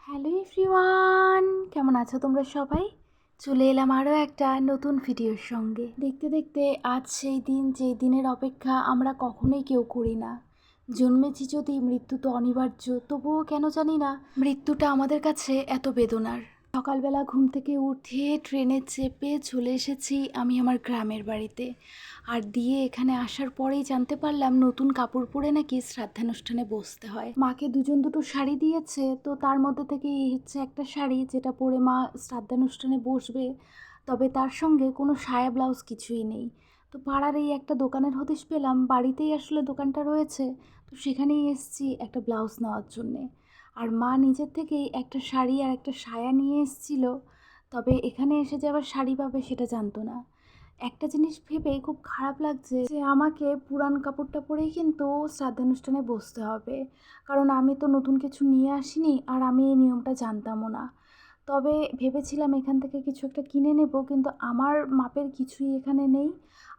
Hello everyone, কেমন আছো তোমরা সবাই? চলে এলাম আরও একটা নতুন ভিডিওর সঙ্গে। দেখতে দেখতে আজ সেই দিন, যেই দিনের অপেক্ষা আমরা কখনোই কেউ করি না। জন্মেছি যদি, মৃত্যু তো অনিবার্য, তবুও কেন জানি না মৃত্যুটা আমাদের কাছে এত বেদনার। সকালবেলা ঘুম থেকে উঠে ট্রেনে চেপে চলে এসেছি আমি আমার গ্রামের বাড়িতে। আর দিয়ে এখানে আসার পরেই জানতে পারলাম নতুন কাপড় পরে নাকি শ্রাদ্ধানুষ্ঠানে বসতে হয়। মাকে দুটো শাড়ি দিয়েছে, তো তার মধ্যে থেকে এই হচ্ছে একটা শাড়ি যেটা পরে মা শ্রাদ্ধানুষ্ঠানে বসবে। তবে তার সঙ্গে কোনো সায়া ব্লাউজ কিছুই নেই। তো পাড়ার এই একটা দোকানের হদিশ পেলাম, বাড়িতেই আসলে দোকানটা রয়েছে, তো সেখানেই এসেছি একটা ব্লাউজ নেওয়ার জন্যে। আর মা নিজের থেকেই একটা শাড়ি আর একটা সায়া নিয়ে এসেছিল। তবে এখানে এসে যে আবার শাড়ি পাবে সেটা জানতো না। একটা জিনিস ভেবে খুব খারাপ লাগছে যে আমাকে পুরান কাপড়টা পরেই কিন্তু শ্রাদ্ধানুষ্ঠানে বসতে হবে, কারণ আমি তো নতুন কিছু নিয়ে আসিনি আর আমি এই নিয়মটা জানতামও না। তবে ভেবেছিলাম এখান থেকে কিছু একটা কিনে নেব, কিন্তু আমার মাপের কিছুই এখানে নেই।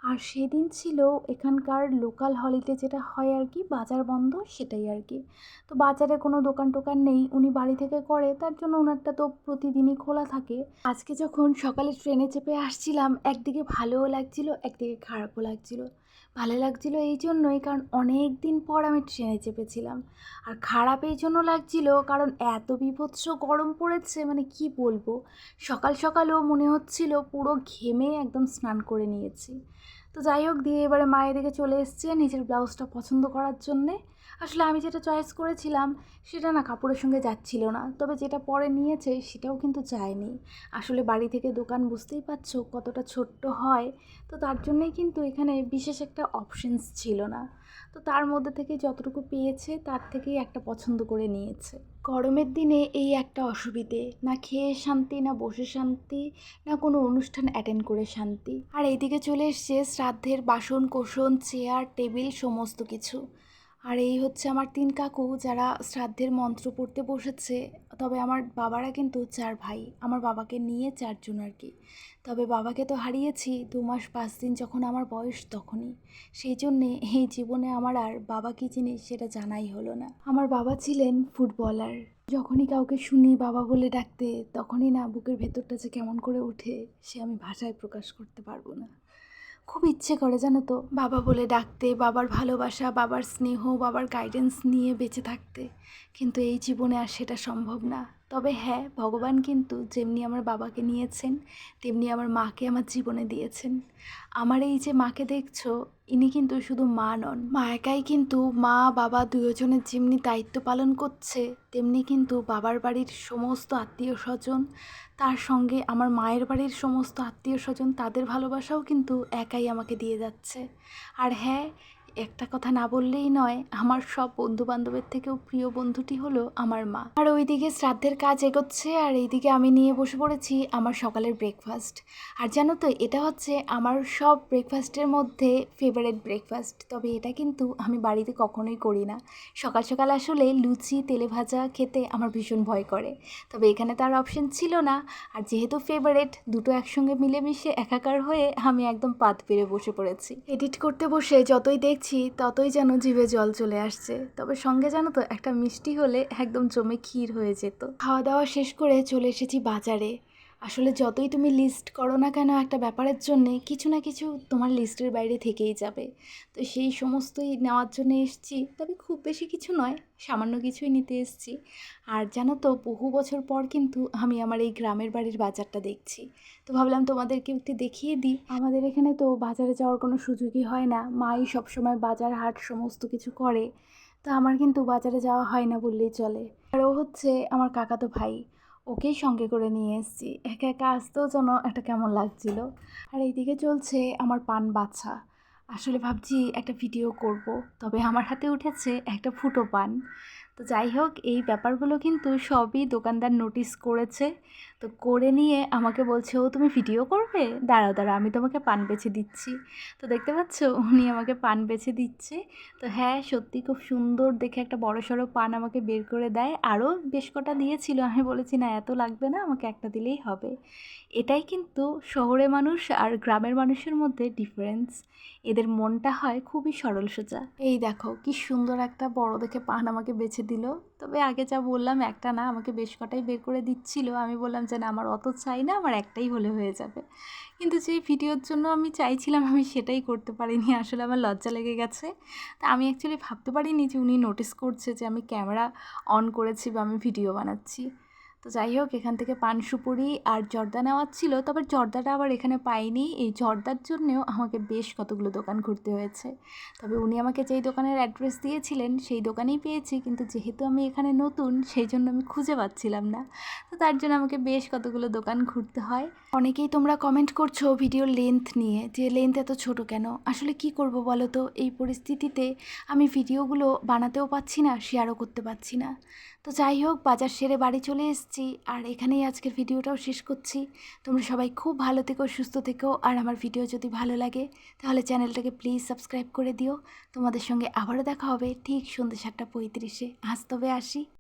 আর সেদিন ছিল এখানকার লোকাল হলিডে, যেটা হয় আর কি, বাজার বন্ধ, সেটাই আর কি। তো বাজারে কোনো দোকান টোকান নেই, উনি বাড়ি থেকে করে, তার জন্য ওনারটা তো প্রতিদিনই খোলা থাকে। আজকে যখন সকালে ট্রেনে চেপে আসছিলাম, একদিকে ভালোও লাগছিল, একদিকে খারাপও লাগছিল। ভালো লাগছিল এই জন্যই কারণ অনেক দিন পর আমি ট্রেনে চেপেছিলাম। আর খারাপ এই জন্য লাগছিল কারণ এত বীভৎস গরম পড়েছে, মানে কি বলবো। সকাল সকালও মনে হচ্ছিল পুরো ঘেমে একদম স্নান করে নিয়েছি। তো যাই হোক, দিয়ে এবারে মায়ের দিকে চলে এসছে নিজের ব্লাউজটা পছন্দ করার জন্যে। আসলে আমি যেটা চয়েস করেছিলাম সেটা না কাপড়ের সঙ্গে যাচ্ছিল না, তবে যেটা পরে নিয়েছে সেটাও কিন্তু যায়নি। আসলে বাড়ি থেকে দোকান বুঝতেই পারছো কতটা ছোট্ট হয়, তো তার জন্যই কিন্তু এখানে বিশেষ একটা অপশনস ছিল না। তো তার মধ্যে থেকে যতটুকু পেয়েছে তার থেকেই একটা পছন্দ করে নিয়েছে। গরমের দিনে এই একটা অসুবিধে, না খেয়ে শান্তি, না বসে শান্তি, না কোনো অনুষ্ঠান অ্যাটেন্ড করে শান্তি। আর এইদিকে চলে এসছে শ্রাদ্ধের বাসন কোসন, চেয়ার টেবিল সমস্ত কিছু। আর এই হচ্ছে আমার 3 কাকু যারা শ্রাদ্ধের মন্ত্র পড়তে বসেছে। তবে আমার বাবারা কিন্তু 4 ভাই, আমার বাবাকে নিয়ে 4 জন আর কি। তবে বাবাকে তো হারিয়েছি 2 মাস 5 দিন যখন আমার বয়স তখনই। সেই জন্যে এই জীবনে আমার আর বাবা কী জিনিস সেটা জানাই হলো না। আমার বাবা ছিলেন ফুটবলার। যখনই কাউকে শুনি বাবা বলে ডাকতে, তখনই না বুকের ভেতরটা যে কেমন করে ওঠে সে আমি ভাষায় প্রকাশ করতে পারবো না। খুব ইচ্ছে করে জানো তো বাবা বলে ডাকতে, বাবার ভালোবাসা, বাবার স্নেহ, বাবার গাইডেন্স নিয়ে বেঁচে থাকতে, কিন্তু এই জীবনে আর সেটা সম্ভব না। তবে হ্যাঁ, ভগবান কিন্তু যেমনি আমার বাবাকে নিয়েছেন তেমনি আমার মাকে আমার জীবনে দিয়েছেন। আমার এই যে মাকে দেখছো, ইনি কিন্তু শুধু মা নন, মা একাই কিন্তু মা বাবা দুজনের যেমনি দায়িত্ব পালন করছে, তেমনি কিন্তু বাবার বাড়ির সমস্ত আত্মীয় স্বজন, তার সঙ্গে আমার মায়ের বাড়ির সমস্ত আত্মীয় স্বজন, তাদের ভালোবাসাও কিন্তু একাই আমাকে দিয়ে যাচ্ছে। আর হ্যাঁ, একটা কথা না বললেই নয়, আমার সব বন্ধু বান্ধবের থেকেও প্রিয় বন্ধুটি হলো আমার মা। আর ওইদিকে শ্রাদ্ধের কাজ এগোচ্ছে, আর এইদিকে আমি নিয়ে বসে পড়েছি আমার সকালের ব্রেকফাস্ট। আর জানো তো, এটা হচ্ছে আমার সব ব্রেকফাস্টের মধ্যে ফেভারিট ব্রেকফাস্ট। তবে এটা কিন্তু আমি বাড়িতে কখনোই করি না। সকাল সকাল আসলে লুচি তেলে ভাজা খেতে আমার ভীষণ ভয় করে, তবে এখানে তার অপশন ছিল না। আর যেহেতু ফেভারিট, দুটো একসঙ্গে মিলেমিশে একাকার হয়ে আমি একদম পাত পেরে বসে পড়েছি। এডিট করতে বসে যতই দেখছি ততই যেন জিভে জল চলে আসছে। তবে সঙ্গে জানো তো, একটা মিষ্টি হলে একদম জমে ক্ষীর হয়ে যেত। খাওয়া দাওয়া শেষ করে চলে এসেছি বাজারে। আসলে যতই তুমি লিস্ট করো না কেন একটা ব্যাপারের জন্যে, কিছু না কিছু তোমার লিস্টের বাইরে থেকেই যাবে। তো সেই সমস্তই নেওয়ার জন্য এসেছি, তবে খুব বেশি কিছু নয়, সামান্য কিছুই নিতে এসেছি। আর জানো তো, বহু বছর পর কিন্তু আমি আমার এই গ্রামের বাড়ির বাজারটা দেখছি। তো ভাবলাম তোমাদেরকে একটু দেখিয়ে দিই। আমাদের এখানে তো বাজারে যাওয়ার কোনো সুযোগই হয় না, মাই সবসময় বাজার হাট সমস্ত কিছু করে। তো আমার কিন্তু বাজারে যাওয়া হয় না বললেই চলে। আর ও হচ্ছে আমার কাকাতো ভাই, ওকেই সঙ্গে করে নিয়ে এসেছি। একা একা আসতেও যেন একটা কেমন লাগছিল। আর এইদিকে চলছে আমার পান বাছা। আসলে ভাবছি একটা ভিডিও করব, তবে আমার হাতে উঠেছে একটা ফুটো পান। তো যাই হোক, এই ব্যাপারগুলো কিন্তু সবই দোকানদার নোটিস করেছে। তো করে নিয়ে আমাকে বলছে, ও তুমি ভিডিও করবে, দাঁড়াও দাঁড়াও আমি তোমাকে পান বেছে দিচ্ছি। তো দেখতে পাচ্ছ, উনি আমাকে পান বেছে দিচ্ছে। তো হ্যাঁ, সত্যি খুব সুন্দর দেখে একটা বড়সড় পান আমাকে বের করে দেয়। আরও বেশ কটা দিয়েছিল, আমি বলেছি না এত লাগবে না, আমাকে একটা দিলেই হবে। এটাই কিন্তু শহরের মানুষ আর গ্রামের মানুষের মধ্যে ডিফারেন্স। এদের মনটা হয় খুবই সরল সোজা। এই দেখো কি সুন্দর একটা বড় দেখে পান আমাকে বেছে দিল। তবে আগে যা বললাম একটা না, আমাকে বেশ কটাই বের করে দিচ্ছিল। আমি বললাম যে না, আমার অত চাই না, আমার একটাই হলে হয়ে যাবে। কিন্তু যেই ভিডিওর জন্য আমি চাইছিলাম আমি সেটাই করতে পারিনি, আসলে আমার লজ্জা লেগে গেছে। তা আমি অ্যাকচুয়ালি ভাবতে পারিনি যে উনি নোটিস করছে যে আমি ক্যামেরা অন করেছি বা আমি ভিডিও বানাচ্ছি। তো যাই হোক, এখান থেকে পান সুপুরি আর জর্দা নেওয়ার ছিল, তবে জর্দাটা আবার এখানে পাইনি। এই জর্দার জন্যেও আমাকে বেশ কতগুলো দোকান ঘুরতে হয়েছে। তবে উনি আমাকে যেই দোকানের অ্যাড্রেস দিয়েছিলেন সেই দোকানেই পেয়েছি, কিন্তু যেহেতু আমি এখানে নতুন সেই জন্য আমি খুঁজে পাচ্ছিলাম না। তো তার জন্য আমাকে বেশ কতগুলো দোকান ঘুরতে হয়। অনেকেই তোমরা কমেন্ট করছো ভিডিওর লেন্থ নিয়ে, যে লেন্থ এত ছোট কেন। আসলে কি করব বলো তো, এই পরিস্থিতিতে আমি ভিডিওগুলো বানাতেও পাচ্ছি না, শেয়ারও করতে পারছি না। তো যাই হোক, বাজার সেরে বাড়ি চলে এসেছি, আর এখানেই আজকের ভিডিওটাও শেষ করছি। তোমরা সবাই খুব ভালো থেকো, সুস্থ থেকো, আর আমার ভিডিও যদি ভালো লাগে তাহলে চ্যানেলটাকে প্লিজ সাবস্ক্রাইব করে দিও। তোমাদের সঙ্গে আবারও দেখা হবে ঠিক সন্ধ্যে 7:35-এ। আজ তবে আসি।